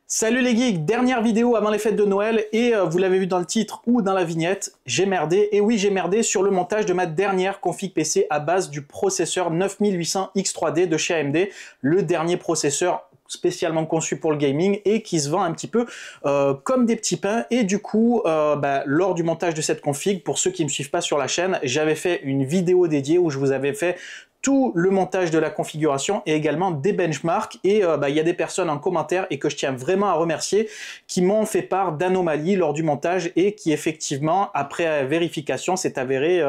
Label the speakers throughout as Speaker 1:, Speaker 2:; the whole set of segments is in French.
Speaker 1: Salut les geeks, dernière vidéo avant les fêtes de Noël et vous l'avez vu dans le titre ou dans la vignette, j'ai merdé. Et oui, j'ai merdé sur le montage de ma dernière config PC à base du processeur 9800X3D de chez AMD, le dernier processeur spécialement conçu pour le gaming et qui se vend un petit peu comme des petits pains. Et du coup, lors du montage de cette config, pour ceux qui ne me suivent pas sur la chaîne, j'avais fait une vidéo dédiée où je vous avais fait tout le montage de la configuration et également des benchmarks. Et il y a des personnes en commentaire et que je tiens vraiment à remercier qui m'ont fait part d'anomalies lors du montage et qui effectivement, après vérification, s'est avéré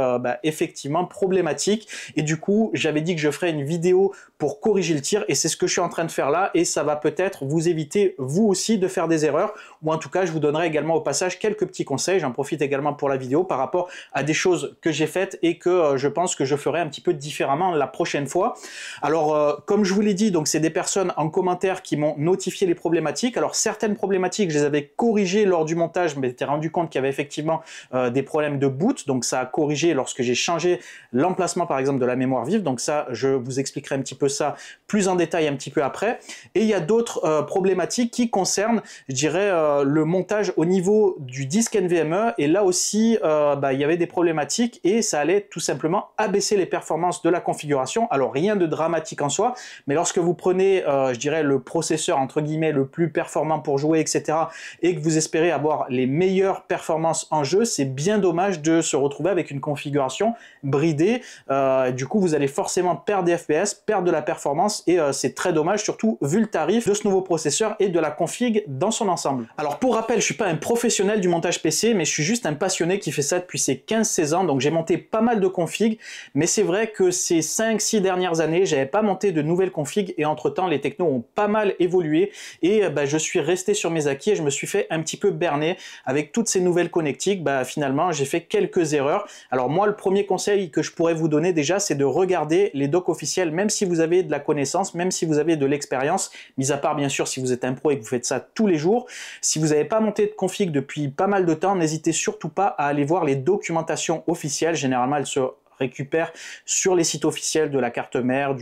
Speaker 1: effectivement problématique. Et du coup, j'avais dit que je ferais une vidéo pour corriger le tir et c'est ce que je suis en train de faire là et ça va peut-être vous éviter vous aussi de faire des erreurs ou en tout cas, je vous donnerai également au passage quelques petits conseils. J'en profite également pour la vidéo par rapport à des choses que j'ai faites et que je pense que je ferai un petit peu différemment la prochaine fois. Alors, comme je vous l'ai dit, donc c'est des personnes en commentaire qui m'ont notifié les problématiques. Alors, certaines problématiques, je les avais corrigées lors du montage, je m'étais rendu compte qu'il y avait effectivement des problèmes de boot. Donc, ça a corrigé lorsque j'ai changé l'emplacement, par exemple, de la mémoire vive. Donc, ça, je vous expliquerai un petit peu ça plus en détail un petit peu après. Et il y a d'autres problématiques qui concernent, je dirais, le montage au niveau du disque NVMe. Et là aussi, il y avait des problématiques et ça allait tout simplement abaisser les performances de la configuration. Alors rien de dramatique en soi, mais lorsque vous prenez, je dirais, le processeur entre guillemets le plus performant pour jouer, etc., et que vous espérez avoir les meilleures performances en jeu, c'est bien dommage de se retrouver avec une configuration bridée. Du coup, vous allez forcément perdre des FPS, perdre de la performance, et c'est très dommage, surtout vu le tarif de ce nouveau processeur et de la config dans son ensemble. Alors pour rappel, je suis pas un professionnel du montage PC, mais je suis juste un passionné qui fait ça depuis ses 15-16 ans, donc j'ai monté pas mal de configs, mais c'est vrai que ces 5-6 dernières années, j'avais pas monté de nouvelles configs et entre temps les technos ont pas mal évolué et je suis resté sur mes acquis et je me suis fait un petit peu berner avec toutes ces nouvelles connectiques. Finalement j'ai fait quelques erreurs. Alors moi le premier conseil que je pourrais vous donner déjà, c'est de regarder les docs officiels, même si vous avez de la connaissance, même si vous avez de l'expérience, mis à part bien sûr si vous êtes un pro et que vous faites ça tous les jours. Si vous n'avez pas monté de config depuis pas mal de temps, n'hésitez surtout pas à aller voir les documentations officielles. Généralement elles se récupère sur les sites officiels de la carte mère,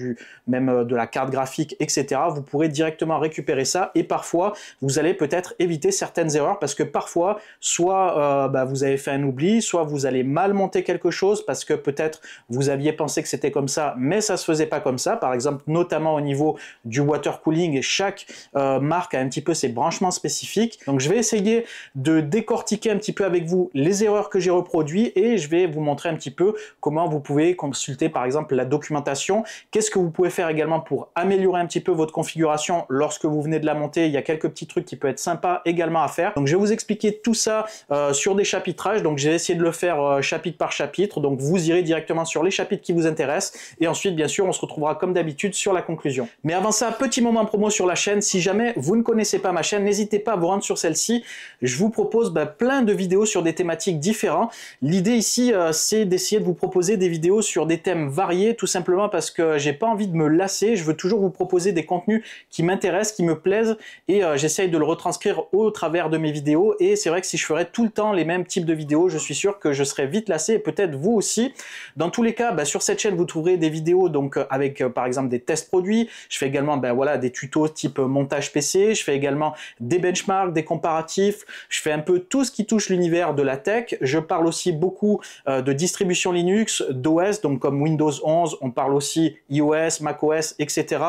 Speaker 1: même de la carte graphique, etc. Vous pourrez directement récupérer ça et parfois vous allez peut-être éviter certaines erreurs parce que parfois soit vous avez fait un oubli, soit vous allez mal monter quelque chose parce que peut-être vous aviez pensé que c'était comme ça mais ça se faisait pas comme ça. Par exemple notamment au niveau du water cooling, chaque marque a un petit peu ses branchements spécifiques. Donc je vais essayer de décortiquer un petit peu avec vous les erreurs que j'ai reproduites et je vais vous montrer un petit peu comment vous pouvez consulter par exemple la documentation. Qu'est-ce que vous pouvez faire également pour améliorer un petit peu votre configuration lorsque vous venez de la monter. Il y a quelques petits trucs qui peuvent être sympas également à faire. Donc je vais vous expliquer tout ça sur des chapitrages. Donc j'ai essayé de le faire chapitre par chapitre. Donc vous irez directement sur les chapitres qui vous intéressent. Et ensuite bien sûr on se retrouvera comme d'habitude sur la conclusion. Mais avant ça, petit moment promo sur la chaîne. Si jamais vous ne connaissez pas ma chaîne, n'hésitez pas à vous rendre sur celle-ci. Je vous propose plein de vidéos sur des thématiques différentes. L'idée ici c'est d'essayer de vous proposer des vidéos sur des thèmes variés, tout simplement parce que j'ai pas envie de me lasser. Je veux toujours vous proposer des contenus qui m'intéressent, qui me plaisent et j'essaye de le retranscrire au travers de mes vidéos. Et c'est vrai que si je ferais tout le temps les mêmes types de vidéos, je suis sûr que je serais vite lassé et peut-être vous aussi. Dans tous les cas, sur cette chaîne vous trouverez des vidéos donc avec par exemple des tests produits. Je fais également des tutos type montage PC. Je fais également des benchmarks, des comparatifs. Je fais un peu tout ce qui touche l'univers de la tech. Je parle aussi beaucoup de distribution Linux, d'OS, donc comme Windows 11, on parle aussi iOS, macOS, etc.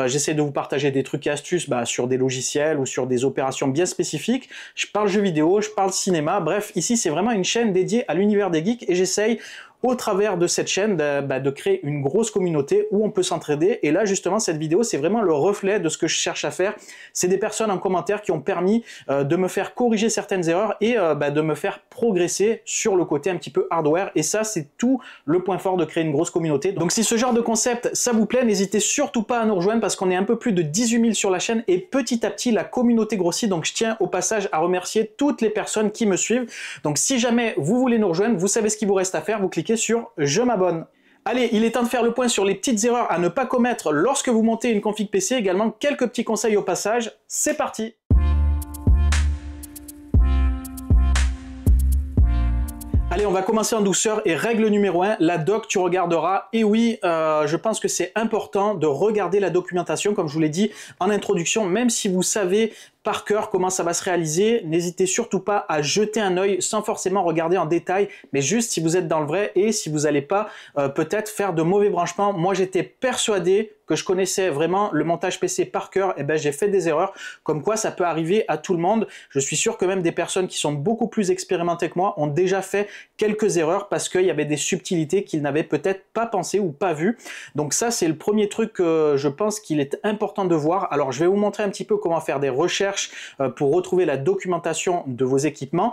Speaker 1: J'essaie de vous partager des trucs et astuces sur des logiciels ou sur des opérations bien spécifiques. Je parle jeux vidéo, je parle cinéma, bref, ici c'est vraiment une chaîne dédiée à l'univers des geeks et j'essaye au travers de cette chaîne de créer une grosse communauté où on peut s'entraider. Et là justement cette vidéo c'est vraiment le reflet de ce que je cherche à faire. C'est des personnes en commentaire qui ont permis de me faire corriger certaines erreurs et de me faire progresser sur le côté un petit peu hardware. Et ça c'est tout le point fort de créer une grosse communauté. Donc si ce genre de concept ça vous plaît, n'hésitez surtout pas à nous rejoindre parce qu'on est un peu plus de 18 000 sur la chaîne et petit à petit la communauté grossit. Donc je tiens au passage à remercier toutes les personnes qui me suivent. Donc si jamais vous voulez nous rejoindre, vous savez ce qu'il vous reste à faire, vous cliquez sur je m'abonne. Allez, il est temps de faire le point sur les petites erreurs à ne pas commettre lorsque vous montez une config PC, également quelques petits conseils au passage. C'est parti! Allez, on va commencer en douceur et règle numéro 1, la doc tu regarderas. Et oui, je pense que c'est important de regarder la documentation, comme je vous l'ai dit en introduction, même si vous savez par cœur comment ça va se réaliser. N'hésitez surtout pas à jeter un œil sans forcément regarder en détail, mais juste si vous êtes dans le vrai et si vous n'allez pas peut-être faire de mauvais branchements. Moi, j'étais persuadé que je connaissais vraiment le montage PC par cœur, et ben j'ai fait des erreurs, comme quoi ça peut arriver à tout le monde. Je suis sûr que même des personnes qui sont beaucoup plus expérimentées que moi ont déjà fait quelques erreurs parce qu'il y avait des subtilités qu'ils n'avaient peut-être pas pensé ou pas vu. Donc ça, c'est le premier truc que je pense qu'il est important de voir. Alors je vais vous montrer un petit peu comment faire des recherches pour retrouver la documentation de vos équipements.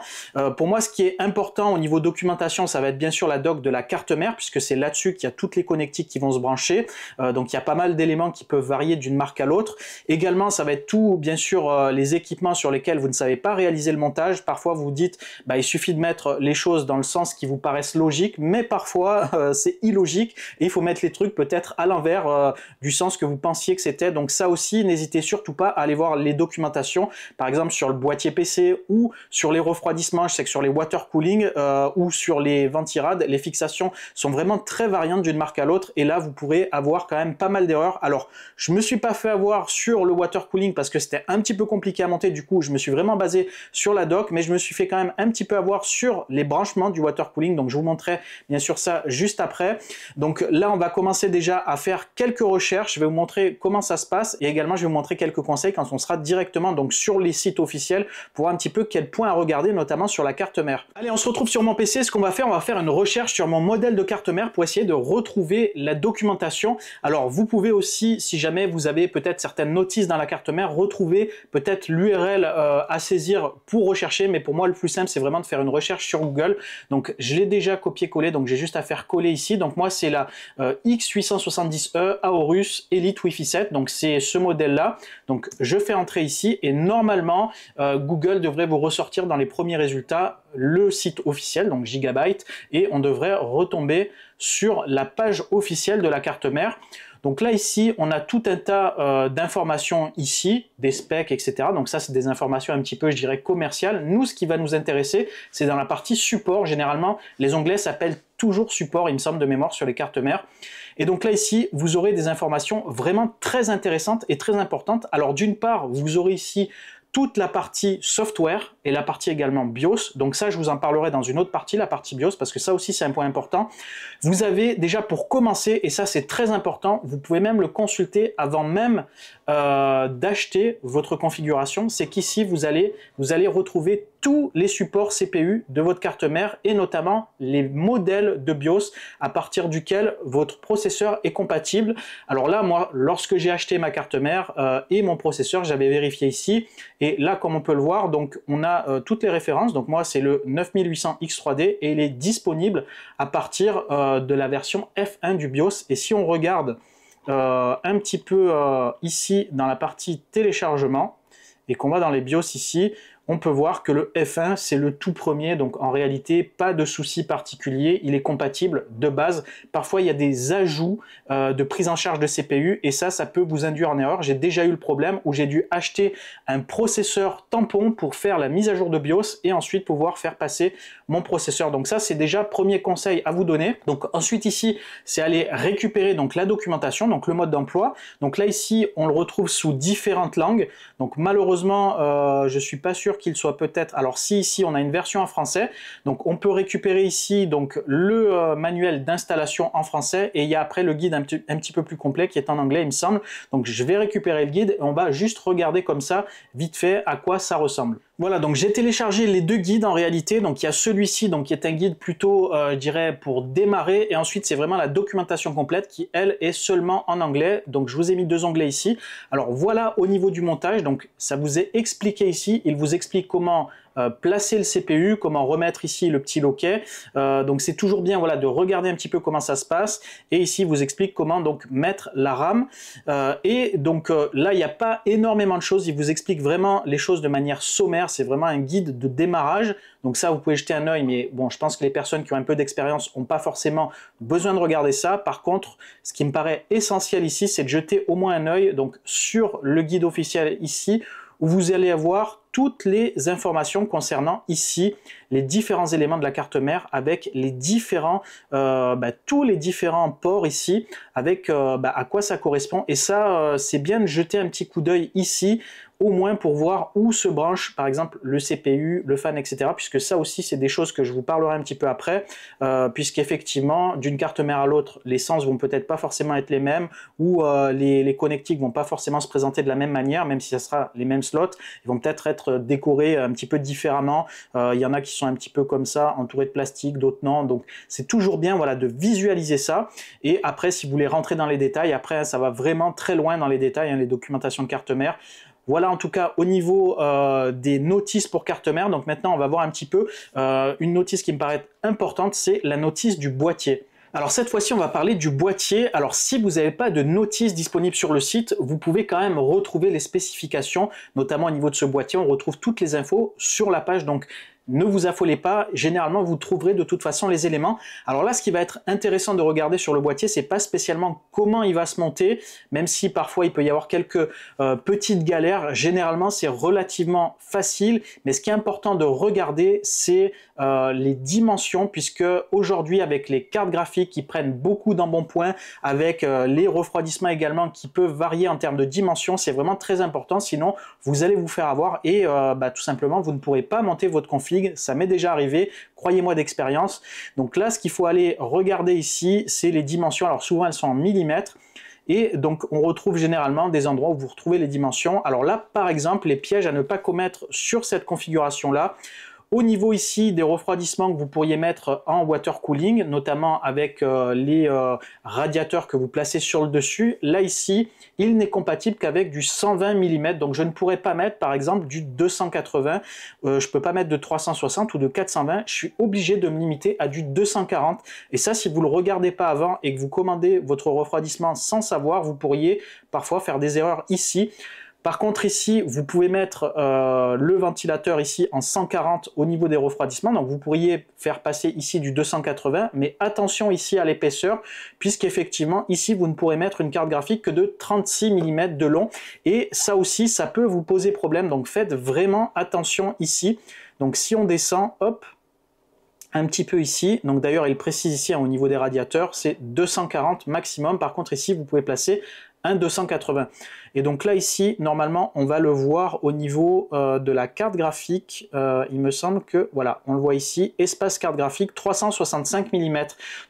Speaker 1: Pour moi, ce qui est important au niveau documentation, ça va être bien sûr la doc de la carte mère, puisque c'est là-dessus qu'il y a toutes les connectiques qui vont se brancher. Donc il y a pas mal d'éléments qui peuvent varier d'une marque à l'autre. Également, ça va être tout, bien sûr, les équipements sur lesquels vous ne savez pas réaliser le montage. Parfois, vous vous dites, bah, il suffit de mettre les choses dans le sens qui vous paraissent logiques, mais parfois, c'est illogique et il faut mettre les trucs peut-être à l'envers du sens que vous pensiez que c'était. Donc ça aussi, n'hésitez surtout pas à aller voir les documentations, par exemple sur le boîtier PC ou sur les refroidissements. Je sais que sur les water cooling ou sur les ventirades, les fixations sont vraiment très variantes d'une marque à l'autre et là, vous pourrez avoir quand même pas mal d'erreurs. Alors, je me suis pas fait avoir sur le water cooling parce que c'était un petit peu compliqué à monter, du coup, je me suis vraiment basé sur la doc, mais je me suis fait quand même un petit peu avoir sur les branchements du water cooling, donc je vous montrerai bien sûr ça juste après. Donc là, on va commencer déjà à faire quelques recherches, je vais vous montrer comment ça se passe et également, je vais vous montrer quelques conseils quand on sera directement donc sur les sites officiels pour voir un petit peu quels points à regarder, notamment sur la carte mère. Allez, on se retrouve sur mon PC, ce qu'on va faire une recherche sur mon modèle de carte mère pour essayer de retrouver la documentation. Alors, vous pouvez aussi, si jamais vous avez peut-être certaines notices dans la carte mère, retrouver peut-être l'URL à saisir pour rechercher, mais pour moi le plus simple c'est vraiment de faire une recherche sur Google. Donc je l'ai déjà copié-collé, donc j'ai juste à faire coller ici. Donc moi c'est la X870E Aorus Elite Wi-Fi 7, donc c'est ce modèle là. Donc je fais entrer ici et normalement Google devrait vous ressortir dans les premiers résultats le site officiel, donc Gigabyte, et on devrait retomber sur la page officielle de la carte mère. Donc là, ici, on a tout un tas d'informations ici, des specs, etc. Donc ça, c'est des informations un petit peu, je dirais, commerciales. Nous, ce qui va nous intéresser, c'est dans la partie support. Généralement, les onglets s'appellent toujours support, il me semble, de mémoire sur les cartes mères. Et donc là, ici, vous aurez des informations vraiment très intéressantes et très importantes. Alors d'une part, vous aurez ici toute la partie software et la partie également BIOS. Donc ça, je vous en parlerai dans une autre partie, la partie BIOS, parce que ça aussi, c'est un point important. Vous avez déjà pour commencer, et ça, c'est très important, vous pouvez même le consulter avant même d'acheter votre configuration. C'est qu'ici, vous allez retrouver tous les supports CPU de votre carte mère et notamment les modèles de BIOS à partir duquel votre processeur est compatible. Alors là, moi, lorsque j'ai acheté ma carte mère et mon processeur, j'avais vérifié ici. Et là, comme on peut le voir, donc on a toutes les références. Donc moi, c'est le 9800X3D et il est disponible à partir de la version F1 du BIOS. Et si on regarde un petit peu ici dans la partie téléchargement et qu'on va dans les BIOS ici, on peut voir que le F1, c'est le tout premier, donc en réalité, pas de souci particulier, il est compatible de base. Parfois, il y a des ajouts de prise en charge de CPU, et ça peut vous induire en erreur. J'ai déjà eu le problème où j'ai dû acheter un processeur tampon pour faire la mise à jour de BIOS, et ensuite pouvoir faire passer mon processeur. Donc ça, c'est déjà premier conseil à vous donner. Donc ensuite ici, c'est aller récupérer donc la documentation, donc le mode d'emploi. Donc là, ici, on le retrouve sous différentes langues. Donc malheureusement, je suis pas sûr qu'il soit peut-être, alors si ici on a une version en français, donc on peut récupérer ici donc le manuel d'installation en français et il y a après le guide un petit peu plus complet qui est en anglais il me semble. Donc je vais récupérer le guide et on va juste regarder comme ça vite fait à quoi ça ressemble. Voilà, donc j'ai téléchargé les deux guides en réalité. Donc il y a celui-ci donc qui est un guide plutôt je dirais pour démarrer, et ensuite c'est vraiment la documentation complète qui elle est seulement en anglais. Donc je vous ai mis deux onglets ici. Alors voilà au niveau du montage, donc ça vous est expliqué ici, il vous explique comment placer le CPU, comment remettre ici le petit loquet. Donc c'est toujours bien voilà, de regarder un petit peu comment ça se passe. Et ici, il vous explique comment donc mettre la RAM. Et donc là, il n'y a pas énormément de choses. Il vous explique vraiment les choses de manière sommaire. C'est vraiment un guide de démarrage. Donc ça, vous pouvez jeter un œil. Mais bon, je pense que les personnes qui ont un peu d'expérience n'ont pas forcément besoin de regarder ça. Par contre, ce qui me paraît essentiel ici, c'est de jeter au moins un œil donc, sur le guide officiel ici, où vous allez avoir toutes les informations concernant ici les différents éléments de la carte mère avec les différents, tous les différents ports ici avec à quoi ça correspond. Et ça, c'est bien de jeter un petit coup d'œil ici au moins pour voir où se branche par exemple le CPU, le fan, etc. Puisque ça aussi c'est des choses que je vous parlerai un petit peu après, puisqu'effectivement d'une carte mère à l'autre, les sens vont peut-être pas forcément être les mêmes, ou les connectiques vont pas forcément se présenter de la même manière, même si ça sera les mêmes slots, ils vont peut-être être décorés un petit peu différemment. Il y en a qui sont un petit peu comme ça, entourés de plastique, d'autres non, donc c'est toujours bien voilà, de visualiser ça. Et après, si vous voulez rentrer dans les détails, après ça va vraiment très loin dans les détails, hein, les documentations de carte mère. Voilà en tout cas au niveau des notices pour carte mère. Donc maintenant on va voir un petit peu une notice qui me paraît importante, c'est la notice du boîtier. Alors cette fois-ci on va parler du boîtier. Alors si vous n'avez pas de notice disponible sur le site, vous pouvez quand même retrouver les spécifications, notamment au niveau de ce boîtier, on retrouve toutes les infos sur la page, donc ne vous affolez pas, généralement vous trouverez de toute façon les éléments. Alors là, ce qui va être intéressant de regarder sur le boîtier, c'est pas spécialement comment il va se monter, même si parfois il peut y avoir quelques petites galères. Généralement, c'est relativement facile, mais ce qui est important de regarder, c'est les dimensions, puisque aujourd'hui, avec les cartes graphiques qui prennent beaucoup d'embonpoint, avec les refroidissements également qui peuvent varier en termes de dimensions, c'est vraiment très important, sinon vous allez vous faire avoir et tout simplement, vous ne pourrez pas monter votre config. Ça m'est déjà arrivé, croyez-moi d'expérience. Donc là, ce qu'il faut aller regarder ici, c'est les dimensions. Alors souvent, elles sont en millimètres. Et donc, on retrouve généralement des endroits où vous retrouvez les dimensions. Alors là, par exemple, les pièges à ne pas commettre sur cette configuration-là. Au niveau ici des refroidissements que vous pourriez mettre en water cooling, notamment avec les radiateurs que vous placez sur le dessus, là ici, il n'est compatible qu'avec du 120 mm, donc je ne pourrais pas mettre par exemple du 280, je ne peux pas mettre de 360 ou de 420, je suis obligé de me limiter à du 240, et ça si vous ne le regardez pas avant et que vous commandez votre refroidissement sans savoir, vous pourriez parfois faire des erreurs ici. Par contre ici, vous pouvez mettre le ventilateur ici en 140 au niveau des refroidissements, donc vous pourriez faire passer ici du 280, mais attention ici à l'épaisseur, puisqu'effectivement ici vous ne pourrez mettre une carte graphique que de 36 mm de long, et ça aussi ça peut vous poser problème, donc faites vraiment attention ici. Donc si on descend, hop, un petit peu ici, donc d'ailleurs il précise ici au niveau des radiateurs, c'est 240 maximum, par contre ici vous pouvez placer un 280. Et donc là ici, normalement, on va le voir au niveau de la carte graphique. Il me semble que, voilà, on le voit ici, espace carte graphique 365 mm.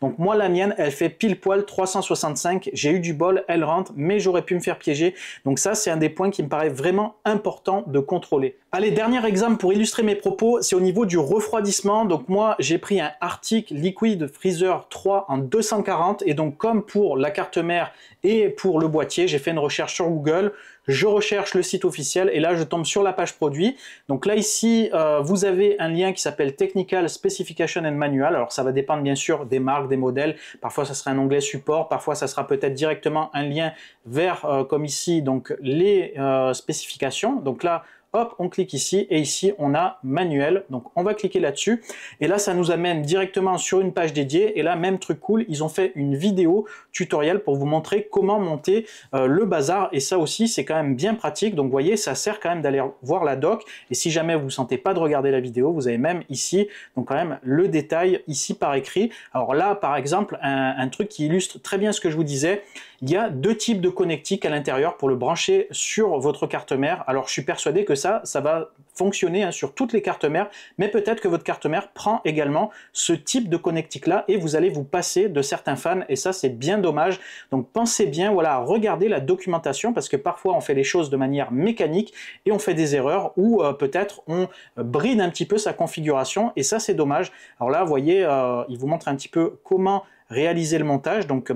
Speaker 1: Donc moi, la mienne, elle fait pile poil 365. J'ai eu du bol, elle rentre, mais j'aurais pu me faire piéger. Donc ça, c'est un des points qui me paraît vraiment important de contrôler. Allez, dernier exemple pour illustrer mes propos, c'est au niveau du refroidissement. Donc moi, j'ai pris un Arctic Liquid Freezer 3 en 240. Et donc comme pour la carte mère et pour le boîtier, j'ai fait une recherche sur Google, je recherche le site officiel et là je tombe sur la page produit. Donc là ici vous avez un lien qui s'appelle Technical Specification and Manual. Alors ça va dépendre bien sûr des marques, des modèles, parfois ça sera un onglet support, parfois ça sera peut-être directement un lien vers comme ici donc les spécifications. Donc là hop, on clique ici et ici on a manuel, donc on va cliquer là-dessus et là ça nous amène directement sur une page dédiée et là même truc cool, ils ont fait une vidéo tutoriel pour vous montrer comment monter le bazar et ça aussi c'est quand même bien pratique, donc vous voyez ça sert quand même d'aller voir la doc et si jamais vous ne sentez pas de regarder la vidéo, vous avez même ici donc quand même le détail ici par écrit. Alors là par exemple un truc qui illustre très bien ce que je vous disais, il y a deux types de connectiques à l'intérieur pour le brancher sur votre carte mère. Alors je suis persuadé que ça va fonctionner hein, sur toutes les cartes mères, mais peut-être que votre carte mère prend également ce type de connectique là et vous allez vous passer de certains fans et ça c'est bien dommage. Donc pensez bien voilà, à regarder la documentation parce que parfois on fait les choses de manière mécanique et on fait des erreurs ou peut-être on bride un petit peu sa configuration et ça c'est dommage. Alors là vous voyez, il vous montre un petit peu comment réaliser le montage, donc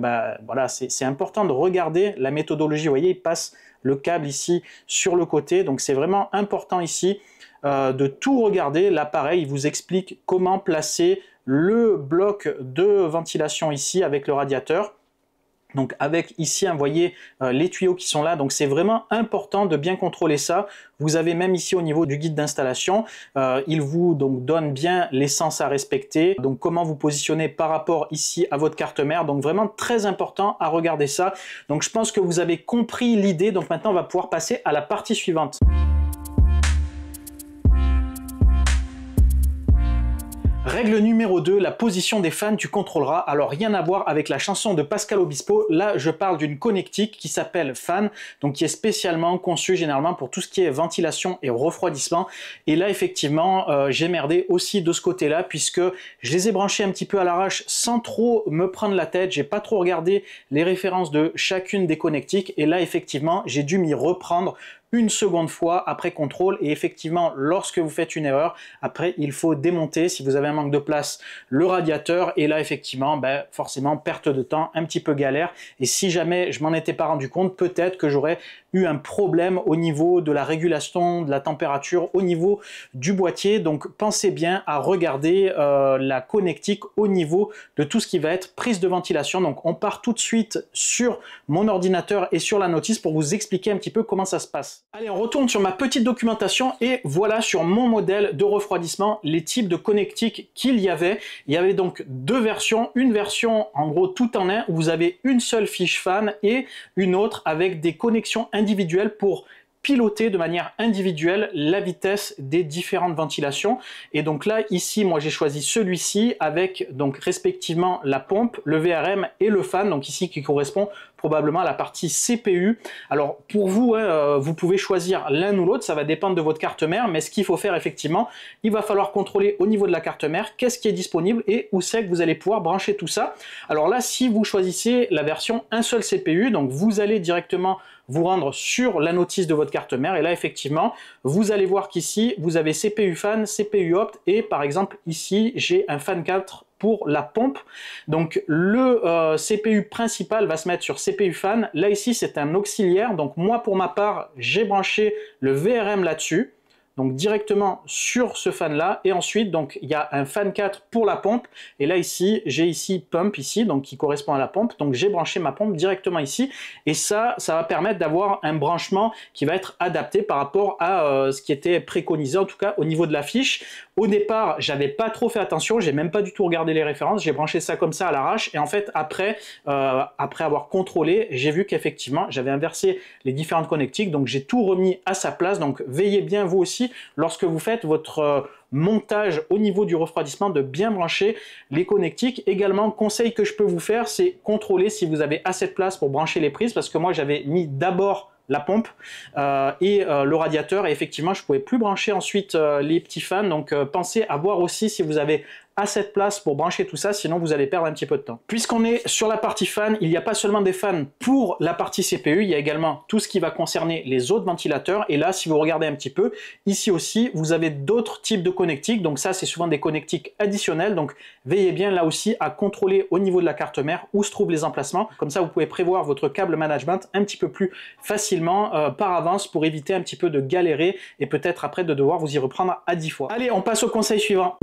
Speaker 1: voilà, c'est important de regarder la méthodologie. Vous voyez, il passe le câble ici sur le côté, donc c'est vraiment important ici de tout regarder. Là pareil, il vous explique comment placer le bloc de ventilation ici avec le radiateur. Donc avec ici, vous voyez les tuyaux qui sont là, donc c'est vraiment important de bien contrôler ça. Vous avez même ici au niveau du guide d'installation, il vous donc donne bien les sens à respecter, donc comment vous positionner par rapport ici à votre carte mère, donc vraiment très important à regarder ça. Donc je pense que vous avez compris l'idée, donc maintenant on va pouvoir passer à la partie suivante. Règle numéro 2, la position des fans, tu contrôleras. Alors rien à voir avec la chanson de Pascal Obispo, là je parle d'une connectique qui s'appelle Fan, donc qui est spécialement conçue généralement pour tout ce qui est ventilation et refroidissement. Et là effectivement j'ai merdé aussi de ce côté-là puisque je les ai branchés un petit peu à l'arrache sans trop me prendre la tête, j'ai pas trop regardé les références de chacune des connectiques et là effectivement j'ai dû m'y reprendre une seconde fois après contrôle et effectivement lorsque vous faites une erreur, après il faut démonter si vous avez un manque de place le radiateur et là effectivement forcément perte de temps, un petit peu galère et si jamais je m'en étais pas rendu compte, peut-être que j'aurais eu un problème au niveau de la régulation de la température, au niveau du boîtier, donc pensez bien à regarder la connectique au niveau de tout ce qui va être prise de ventilation. Donc on part tout de suite sur mon ordinateur et sur la notice pour vous expliquer un petit peu comment ça se passe. Allez, on retourne sur ma petite documentation et voilà sur mon modèle de refroidissement les types de connectiques qu'il y avait. Il y avait donc deux versions, une version en gros tout en un où vous avez une seule fiche fan et une autre avec des connexions individuelles pour piloter de manière individuelle la vitesse des différentes ventilations. Et donc là, ici, moi j'ai choisi celui-ci avec donc respectivement la pompe, le VRM et le fan, donc ici qui correspond probablement à la partie CPU. Alors pour vous, vous pouvez choisir l'un ou l'autre, ça va dépendre de votre carte mère, mais ce qu'il faut faire effectivement, il va falloir contrôler au niveau de la carte mère qu'est-ce qui est disponible et où c'est que vous allez pouvoir brancher tout ça. Alors là, si vous choisissez la version un seul CPU, donc vous allez directement vous rendre sur la notice de votre carte mère et là effectivement vous allez voir qu'ici vous avez CPU fan, CPU opt et par exemple ici j'ai un fan 4 pour la pompe. Donc le CPU principal va se mettre sur CPU fan, là ici c'est un auxiliaire, donc moi pour ma part j'ai branché le VRM là-dessus. Donc directement sur ce fan là et ensuite donc il y a un fan 4 pour la pompe et là ici j'ai ici pump ici donc qui correspond à la pompe, donc j'ai branché ma pompe directement ici et ça va permettre d'avoir un branchement qui va être adapté par rapport à ce qui était préconisé en tout cas au niveau de la fiche. Au départ j'avais pas trop fait attention, j'ai même pas du tout regardé les références, j'ai branché ça comme ça à l'arrache et en fait après avoir contrôlé j'ai vu qu'effectivement j'avais inversé les différentes connectiques, donc j'ai tout remis à sa place. Donc veillez bien vous aussi lorsque vous faites votre montage au niveau du refroidissement de bien brancher les connectiques. Également, conseil que je peux vous faire, c'est contrôler si vous avez assez de place pour brancher les prises parce que moi j'avais mis d'abord la pompe et le radiateur et effectivement je pouvais plus brancher ensuite les petits fans, donc pensez à voir aussi si vous avez assez de place pour brancher tout ça, sinon vous allez perdre un petit peu de temps. Puisqu'on est sur la partie fan, il n'y a pas seulement des fans pour la partie CPU, il y a également tout ce qui va concerner les autres ventilateurs et là si vous regardez un petit peu, ici aussi vous avez d'autres types de connectiques, donc ça c'est souvent des connectiques additionnelles, donc veillez bien là aussi à contrôler au niveau de la carte mère où se trouvent les emplacements, comme ça vous pouvez prévoir votre câble management un petit peu plus facilement par avance pour éviter un petit peu de galérer et peut-être après de devoir vous y reprendre à 10 fois. Allez, on passe au conseil suivant.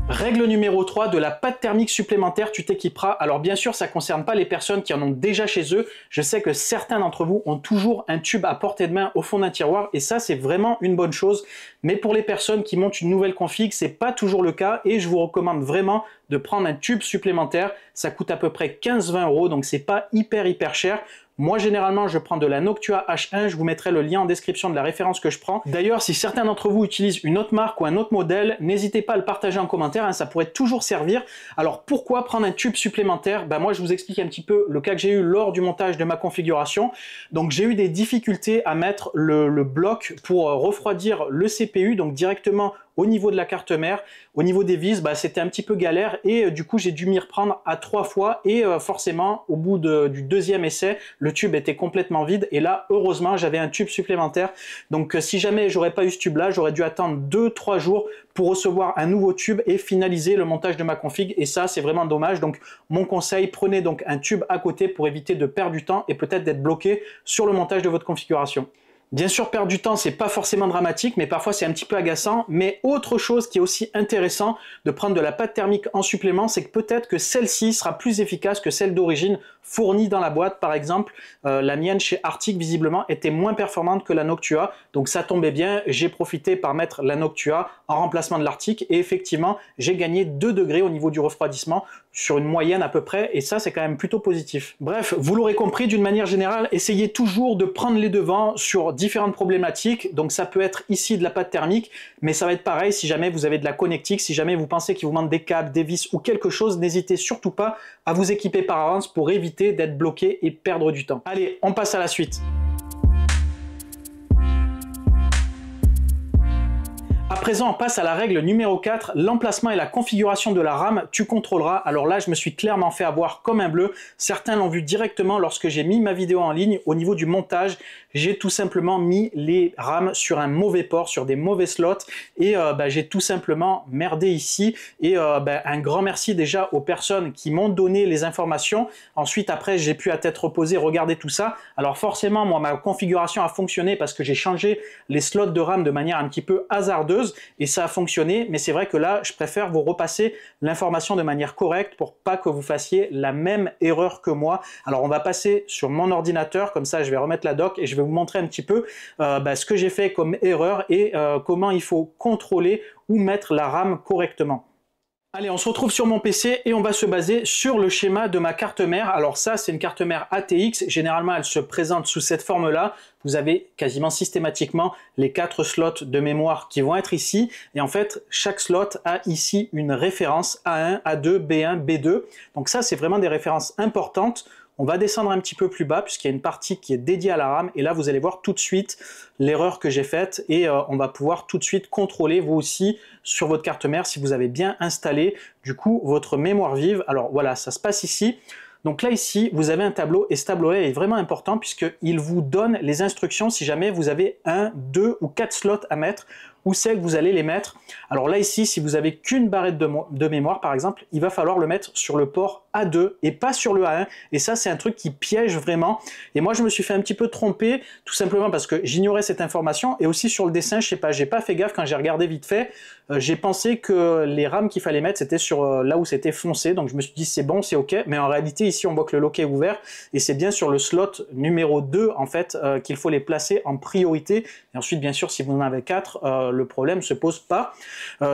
Speaker 1: Règle numéro 3, de la pâte thermique supplémentaire, tu t'équiperas. Alors bien sûr, ça ne concerne pas les personnes qui en ont déjà chez eux. Je sais que certains d'entre vous ont toujours un tube à portée de main au fond d'un tiroir et ça, c'est vraiment une bonne chose. Mais pour les personnes qui montent une nouvelle config, c'est pas toujours le cas et je vous recommande vraiment de prendre un tube supplémentaire. Ça coûte à peu près 15-20 €, donc c'est pas hyper cher. Moi, généralement, je prends de la Noctua H1. Je vous mettrai le lien en description de la référence que je prends. D'ailleurs, si certains d'entre vous utilisent une autre marque ou un autre modèle, n'hésitez pas à le partager en commentaire, hein, ça pourrait toujours servir. Alors, pourquoi prendre un tube supplémentaire? Moi, je vous explique un petit peu le cas que j'ai eu lors du montage de ma configuration. Donc, j'ai eu des difficultés à mettre le bloc pour refroidir le CPU, donc directement au niveau de la carte mère, au niveau des vis, c'était un petit peu galère et du coup j'ai dû m'y reprendre à 3 fois et forcément au bout du deuxième essai, le tube était complètement vide et là heureusement j'avais un tube supplémentaire. Donc si jamais j'aurais pas eu ce tube là, j'aurais dû attendre 2-3 jours pour recevoir un nouveau tube et finaliser le montage de ma config et ça c'est vraiment dommage. Donc mon conseil, prenez donc un tube à côté pour éviter de perdre du temps et peut-être d'être bloqué sur le montage de votre configuration. Bien sûr, perdre du temps, c'est pas forcément dramatique, mais parfois c'est un petit peu agaçant. Mais autre chose qui est aussi intéressant de prendre de la pâte thermique en supplément, c'est que peut-être que celle-ci sera plus efficace que celle d'origine fournie dans la boîte. Par exemple, la mienne chez Arctic, visiblement, était moins performante que la Noctua. Donc ça tombait bien, j'ai profité par mettre la Noctua en remplacement de l'Arctic. Et effectivement, j'ai gagné 2 degrés au niveau du refroidissement sur une moyenne à peu près. Et ça, c'est quand même plutôt positif. Bref, vous l'aurez compris, d'une manière générale, essayez toujours de prendre les devants sur différentes problématiques. Donc ça peut être ici de la pâte thermique, mais ça va être pareil si jamais vous avez de la connectique, si jamais vous pensez qu'il vous manque des câbles, des vis ou quelque chose, n'hésitez surtout pas à vous équiper par avance pour éviter d'être bloqué et perdre du temps. Allez, on passe à la suite. À présent, on passe à la règle numéro 4, l'emplacement et la configuration de la RAM, tu contrôleras. Alors là, je me suis clairement fait avoir comme un bleu. Certains l'ont vu directement lorsque j'ai mis ma vidéo en ligne. Au niveau du montage, j'ai tout simplement mis les RAM sur un mauvais port, sur des mauvais slots et j'ai tout simplement merdé ici. Et un grand merci déjà aux personnes qui m'ont donné les informations. Ensuite, après, j'ai pu à tête reposée regarder tout ça. Alors forcément, moi, ma configuration a fonctionné parce que j'ai changé les slots de RAM de manière un petit peu hasardeuse. Et ça a fonctionné, mais c'est vrai que là, je préfère vous repasser l'information de manière correcte pour pas que vous fassiez la même erreur que moi. Alors, on va passer sur mon ordinateur, comme ça, je vais remettre la doc et je vais vous montrer un petit peu ce que j'ai fait comme erreur et comment il faut contrôler ou mettre la RAM correctement. Allez, on se retrouve sur mon PC et on va se baser sur le schéma de ma carte mère. Alors ça, c'est une carte mère ATX. Généralement, elle se présente sous cette forme-là. Vous avez quasiment systématiquement les 4 slots de mémoire qui vont être ici. Et en fait, chaque slot a ici une référence A1, A2, B1, B2. Donc ça, c'est vraiment des références importantes. On va descendre un petit peu plus bas puisqu'il y a une partie qui est dédiée à la RAM et là vous allez voir tout de suite l'erreur que j'ai faite et on va pouvoir tout de suite contrôler vous aussi sur votre carte mère si vous avez bien installé du coup votre mémoire vive. Alors voilà, ça se passe ici. Donc là ici, vous avez un tableau et ce tableau-là est vraiment important puisqu'il vous donne les instructions si jamais vous avez 1, 2 ou 4 slots à mettre. Où c'est que vous allez les mettre? Alors là ici, si vous avez qu'une barrette de mémoire par exemple, il va falloir le mettre sur le port A2 et pas sur le A1. Et ça, c'est un truc qui piège vraiment. Et moi, je me suis fait un petit peu tromper, tout simplement parce que j'ignorais cette information. Et aussi sur le dessin, je sais pas, j'ai pas fait gaffe quand j'ai regardé vite fait. J'ai pensé que les RAM qu'il fallait mettre, c'était sur là où c'était foncé. Donc je me suis dit, c'est bon, c'est OK. Mais en réalité, ici, on voit que le loquet est ouvert. Et c'est bien sur le slot numéro 2, en fait, qu'il faut les placer en priorité. Et ensuite, bien sûr, si vous en avez 4, le problème ne se pose pas.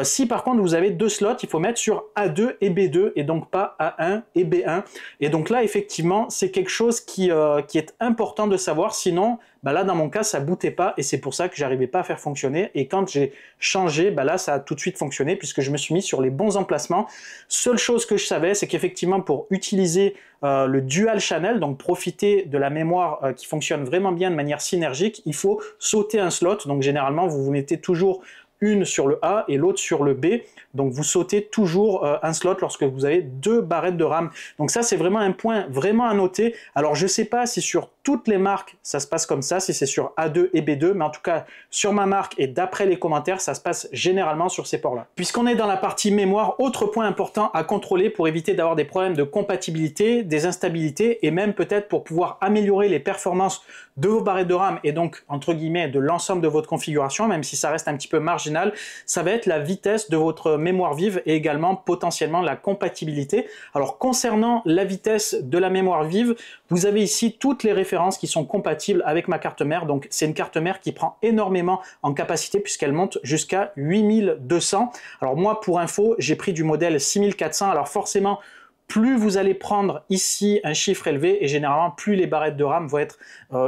Speaker 1: Si par contre vous avez 2 slots, il faut mettre sur A2 et B2 et donc pas A1 et B1. Et donc là effectivement c'est quelque chose qui est important de savoir, sinon là dans mon cas ça bootait pas et c'est pour ça que j'arrivais pas à faire fonctionner. Et quand j'ai changé, là ça a tout de suite fonctionné puisque je me suis mis sur les bons emplacements. Seule chose que je savais, c'est qu'effectivement pour utiliser le dual channel, donc profiter de la mémoire qui fonctionne vraiment bien de manière synergique, il faut sauter un slot. Donc généralement vous vous mettez toujours une sur le A et l'autre sur le B. Donc vous sautez toujours un slot lorsque vous avez 2 barrettes de RAM. Donc ça c'est vraiment un point vraiment à noter. Alors je sais pas si sur toutes les marques ça se passe comme ça, si c'est sur A2 et B2, mais en tout cas sur ma marque et d'après les commentaires, ça se passe généralement sur ces ports-là. Puisqu'on est dans la partie mémoire, autre point important à contrôler pour éviter d'avoir des problèmes de compatibilité, des instabilités et même peut-être pour pouvoir améliorer les performances de vos barrettes de RAM et donc entre guillemets de l'ensemble de votre configuration, même si ça reste un petit peu marginal, ça va être la vitesse de votre mémoire vive et également potentiellement la compatibilité. Alors concernant la vitesse de la mémoire vive, vous avez ici toutes les références qui sont compatibles avec ma carte mère. Donc c'est une carte mère qui prend énormément en capacité puisqu'elle monte jusqu'à 8200. Alors moi pour info, j'ai pris du modèle 6400. Alors forcément, plus vous allez prendre ici un chiffre élevé et généralement plus les barrettes de RAM vont être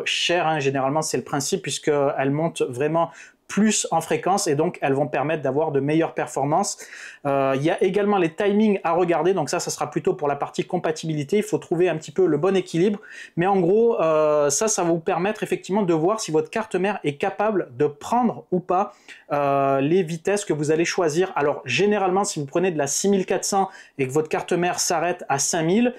Speaker 1: chères. Généralement c'est le principe puisqu'elles montent vraiment plus en fréquence et donc elles vont permettre d'avoir de meilleures performances. Il y a également les timings à regarder, donc ça sera plutôt pour la partie compatibilité. Il faut trouver un petit peu le bon équilibre, mais en gros ça va vous permettre effectivement de voir si votre carte mère est capable de prendre ou pas les vitesses que vous allez choisir. Alors généralement si vous prenez de la 6400 et que votre carte mère s'arrête à 5000,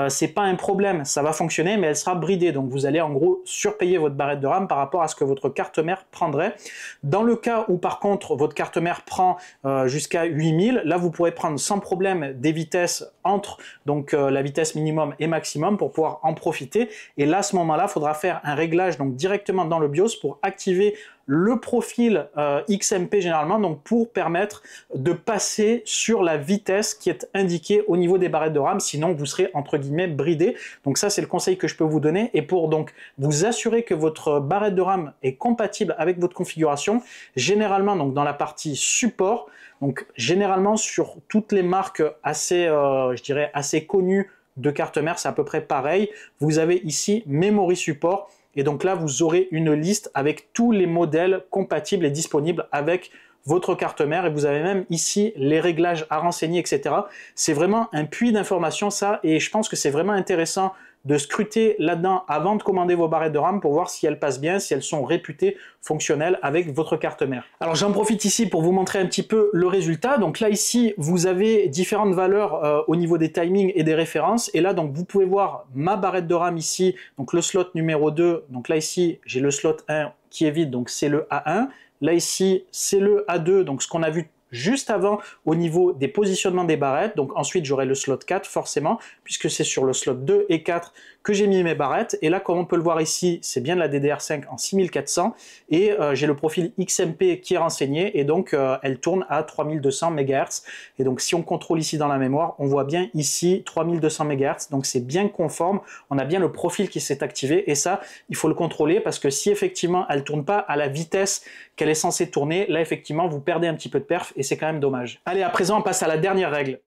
Speaker 1: c'est pas un problème, ça va fonctionner, mais elle sera bridée, donc vous allez en gros surpayer votre barrette de RAM par rapport à ce que votre carte mère prendrait. Dans le cas où par contre votre carte mère prend jusqu'à 8000, là vous pourrez prendre sans problème des vitesses entre donc la vitesse minimum et maximum pour pouvoir en profiter. Et là à ce moment-là, il faudra faire un réglage donc directement dans le BIOS pour activer le profil XMP généralement, donc pour permettre de passer sur la vitesse qui est indiquée au niveau des barrettes de RAM, sinon vous serez entre guillemets bridé. Donc ça c'est le conseil que je peux vous donner. Et pour donc vous assurer que votre barrette de RAM est compatible avec votre configuration, généralement donc dans la partie support, donc généralement sur toutes les marques assez je dirais assez connues de carte mère, c'est à peu près pareil. Vous avez ici Memory Support. Et donc là, vous aurez une liste avec tous les modèles compatibles et disponibles avec votre carte mère, et vous avez même ici les réglages à renseigner, etc. C'est vraiment un puits d'informations ça, et je pense que c'est vraiment intéressant de scruter là-dedans avant de commander vos barrettes de RAM pour voir si elles passent bien, si elles sont réputées fonctionnelles avec votre carte mère. Alors j'en profite ici pour vous montrer un petit peu le résultat. Donc là ici vous avez différentes valeurs au niveau des timings et des références, et là donc vous pouvez voir ma barrette de RAM ici, donc le slot numéro 2, donc là ici j'ai le slot 1 qui est vide, donc c'est le A1. Là ici, c'est le A2, donc ce qu'on a vu juste avant au niveau des positionnements des barrettes. Donc ensuite, j'aurai le slot 4 forcément, puisque c'est sur le slot 2 et 4 que j'ai mis mes barrettes. Et là, comme on peut le voir ici, c'est bien de la DDR5 en 6400. Et j'ai le profil XMP qui est renseigné, et donc elle tourne à 3200 MHz. Et donc si on contrôle ici dans la mémoire, on voit bien ici 3200 MHz. Donc c'est bien conforme, on a bien le profil qui s'est activé. Et ça, il faut le contrôler, parce que si effectivement elle ne tourne pas à la vitesse qu'elle est censée tourner, là effectivement vous perdez un petit peu de perf, et c'est quand même dommage. Allez, à présent on passe à la dernière règle.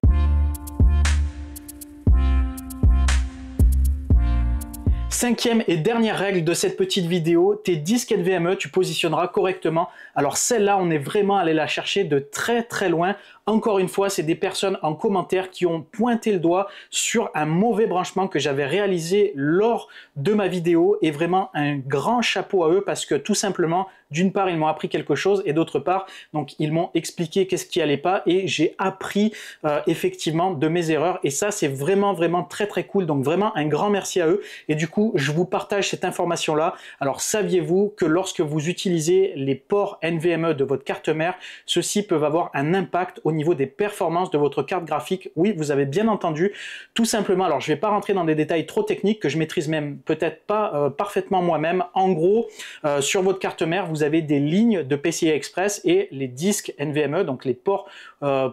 Speaker 1: Cinquième et dernière règle de cette petite vidéo, tes disques NVMe, tu positionneras correctement. Alors celle-là, on est vraiment allé la chercher de très loin. Encore une fois, c'est des personnes en commentaire qui ont pointé le doigt sur un mauvais branchement que j'avais réalisé lors de ma vidéo, et vraiment un grand chapeau à eux, parce que tout simplement, d'une part, ils m'ont appris quelque chose, et d'autre part, donc ils m'ont expliqué qu'est-ce qui allait pas, et j'ai appris effectivement de mes erreurs, et ça c'est vraiment très cool. Donc vraiment un grand merci à eux, et du coup je vous partage cette information là. Alors saviez-vous que lorsque vous utilisez les ports NVMe de votre carte mère, ceux-ci peuvent avoir un impact au niveau des performances de votre carte graphique? Oui, vous avez bien entendu, tout simplement. Alors je ne vais pas rentrer dans des détails trop techniques que je maîtrise même peut-être pas parfaitement moi-même. En gros, sur votre carte mère, vous avez des lignes de PCI Express, et les disques NVMe, donc les ports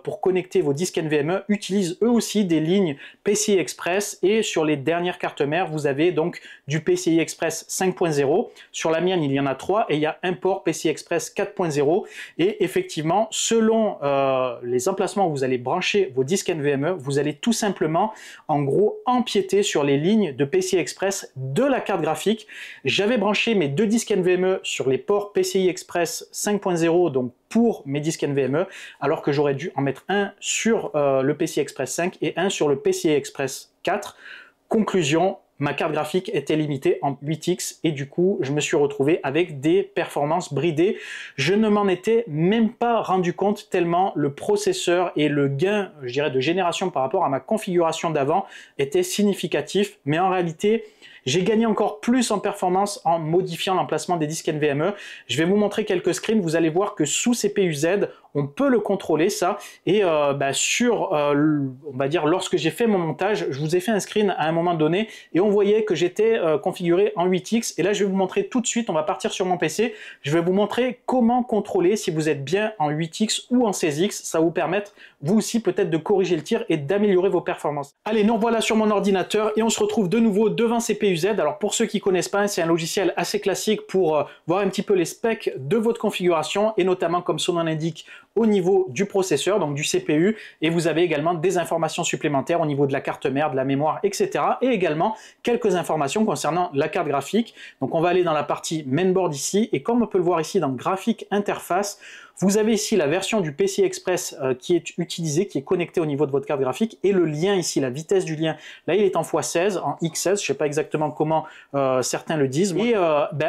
Speaker 1: pour connecter vos disques NVMe, utilisent eux aussi des lignes PCI Express, et sur les dernières cartes mères, vous avez donc du PCI Express 5.0. Sur la mienne, il y en a 3, et il y a un port PCI Express 4.0, et effectivement, selon les emplacements où vous allez brancher vos disques NVMe, vous allez tout simplement, en gros, empiéter sur les lignes de PCI Express de la carte graphique. J'avais branché mes deux disques NVMe sur les ports PCI Express 5.0, donc pour mes disques NVMe, alors que j'aurais dû en mettre un sur le PCI Express 5 et un sur le PCI Express 4. Conclusion, ma carte graphique était limitée en 8X, et du coup je me suis retrouvé avec des performances bridées. Je ne m'en étais même pas rendu compte, tellement le processeur et le gain, je dirais, de génération par rapport à ma configuration d'avant était significatif. Mais en réalité, j'ai gagné encore plus en performance en modifiant l'emplacement des disques NVMe. Je vais vous montrer quelques screens, vous allez voir que sous CPU-Z, on peut le contrôler ça, et on va dire, lorsque j'ai fait mon montage, je vous ai fait un screen à un moment donné, et on voyait que j'étais configuré en 8X, et là je vais vous montrer tout de suite, on va partir sur mon PC, je vais vous montrer comment contrôler si vous êtes bien en 8X ou en 16X, ça va vous permettre vous aussi peut-être de corriger le tir et d'améliorer vos performances. Allez, nous revoilà sur mon ordinateur, et on se retrouve de nouveau devant CPU-Z. Alors pour ceux qui ne connaissent pas, c'est un logiciel assez classique pour voir un petit peu les specs de votre configuration, et notamment, comme son nom l'indique, au niveau du processeur, donc du CPU, et vous avez également des informations supplémentaires au niveau de la carte mère, de la mémoire, etc. et également quelques informations concernant la carte graphique. Donc on va aller dans la partie mainboard ici, et comme on peut le voir ici dans graphique interface, vous avez ici la version du PCI Express qui est utilisée, qui est connectée au niveau de votre carte graphique, et le lien ici, la vitesse du lien, là il est en x16, en x16, je ne sais pas exactement comment certains le disent, et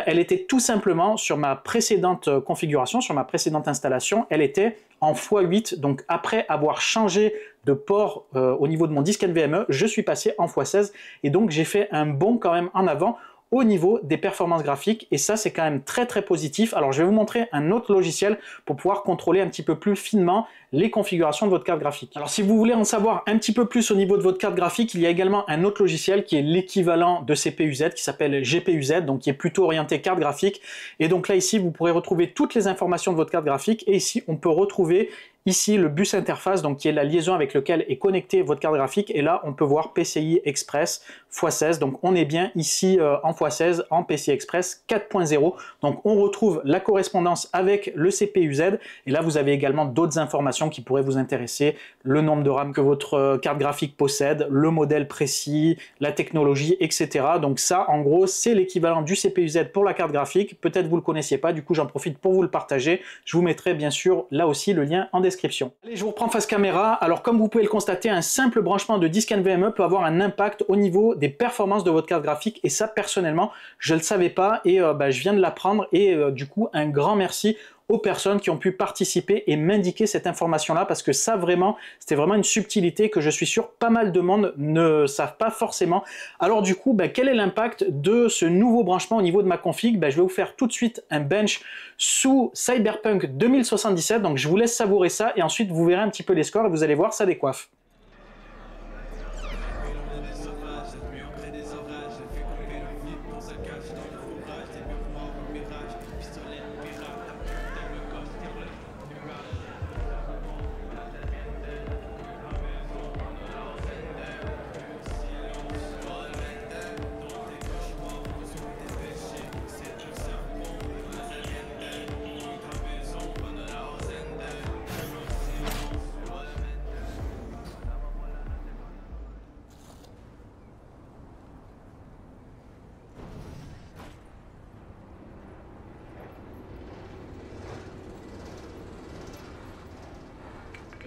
Speaker 1: elle était tout simplement sur ma précédente configuration, sur ma précédente installation, elle était en x8, donc après avoir changé de port au niveau de mon disque NVMe, je suis passé en x16, et donc j'ai fait un bond quand même en avant au niveau des performances graphiques, et ça c'est quand même très positif. Alors je vais vous montrer un autre logiciel pour pouvoir contrôler un petit peu plus finement les configurations de votre carte graphique. Alors si vous voulez en savoir un petit peu plus au niveau de votre carte graphique, il y a également un autre logiciel qui est l'équivalent de CPU-Z, qui s'appelle GPU-Z, donc qui est plutôt orienté carte graphique, et donc là ici vous pourrez retrouver toutes les informations de votre carte graphique, et ici on peut retrouver ici le bus interface, donc qui est la liaison avec lequel est connectée votre carte graphique, et là on peut voir PCI Express x16, donc on est bien ici en x16 en PCI Express 4.0, donc on retrouve la correspondance avec le CPU-Z, et là vous avez également d'autres informations qui pourraient vous intéresser, le nombre de RAM que votre carte graphique possède, le modèle précis, la technologie, etc. Donc ça en gros c'est l'équivalent du CPU-Z pour la carte graphique, peut-être vous le connaissiez pas, du coup j'en profite pour vous le partager, je vous mettrai bien sûr là aussi le lien en description. Allez, je vous reprends face caméra. Alors comme vous pouvez le constater, un simple branchement de disque NVMe peut avoir un impact au niveau des performances de votre carte graphique, et ça personnellement je ne le savais pas, et je viens de l'apprendre, et du coup un grand merci aux personnes qui ont pu participer et m'indiquer cette information-là, parce que ça vraiment, c'était vraiment une subtilité que je suis sûr pas mal de monde ne savent pas forcément. Alors du coup, quel est l'impact de ce nouveau branchement au niveau de ma config? Je vais vous faire tout de suite un bench sous Cyberpunk 2077, donc je vous laisse savourer ça, et ensuite vous verrez un petit peu les scores et vous allez voir, ça décoiffe.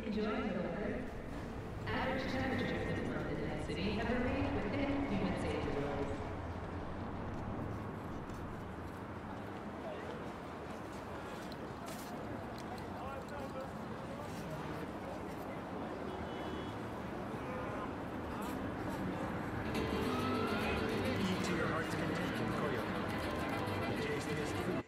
Speaker 2: Enjoying the weather. Average temperatures in London and City have remained within human safety rules.
Speaker 3: Key to your heart's content in Koyo. The tastiest food.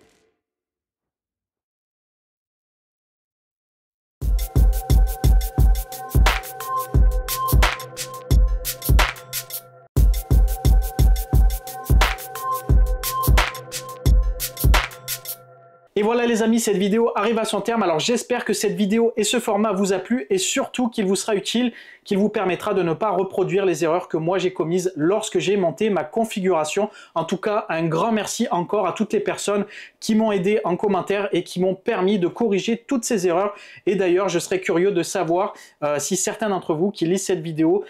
Speaker 1: Et voilà les amis, cette vidéo arrive à son terme. Alors j'espère que cette vidéo et ce format vous a plu, et surtout qu'il vous sera utile, qu'il vous permettra de ne pas reproduire les erreurs que moi j'ai commises lorsque j'ai monté ma configuration. En tout cas, un grand merci encore à toutes les personnes qui m'ont aidé en commentaire et qui m'ont permis de corriger toutes ces erreurs. Et d'ailleurs, je serais curieux de savoir si certains d'entre vous qui lisent cette vidéo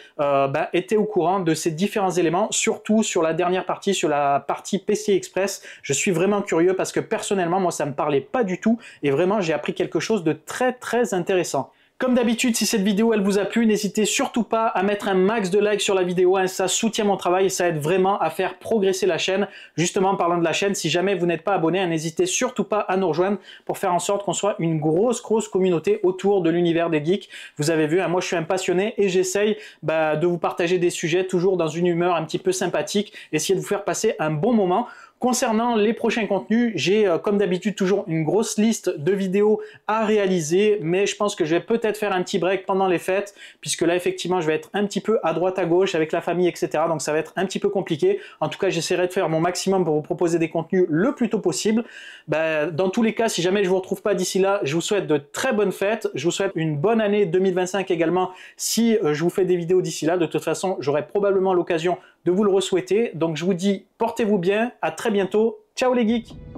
Speaker 1: étaient au courant de ces différents éléments, surtout sur la dernière partie, sur la partie PCI Express. Je suis vraiment curieux parce que personnellement, moi ça me parlait pas du tout, et vraiment j'ai appris quelque chose de très intéressant. Comme d'habitude, si cette vidéo elle vous a plu, n'hésitez surtout pas à mettre un max de likes sur la vidéo, hein, ça soutient mon travail et ça aide vraiment à faire progresser la chaîne. Justement, en parlant de la chaîne, si jamais vous n'êtes pas abonné, hein, n'hésitez surtout pas à nous rejoindre pour faire en sorte qu'on soit une grosse communauté autour de l'univers des geeks. Vous avez vu, hein, moi je suis un passionné et j'essaye de vous partager des sujets toujours dans une humeur un petit peu sympathique, essayer de vous faire passer un bon moment. Concernant les prochains contenus, j'ai comme d'habitude toujours une grosse liste de vidéos à réaliser, mais je pense que je vais peut-être faire un petit break pendant les fêtes, puisque là effectivement je vais être un petit peu à droite à gauche avec la famille, etc. Donc ça va être un petit peu compliqué. En tout cas, j'essaierai de faire mon maximum pour vous proposer des contenus le plus tôt possible. Dans tous les cas, si jamais je vous retrouve pas d'ici là, je vous souhaite de très bonnes fêtes. Je vous souhaite une bonne année 2025 également, si je vous fais des vidéos d'ici là. De toute façon, j'aurai probablement l'occasion de vous le re-souhaiter. Donc je vous dis, portez-vous bien, à très bientôt. Ciao les geeks!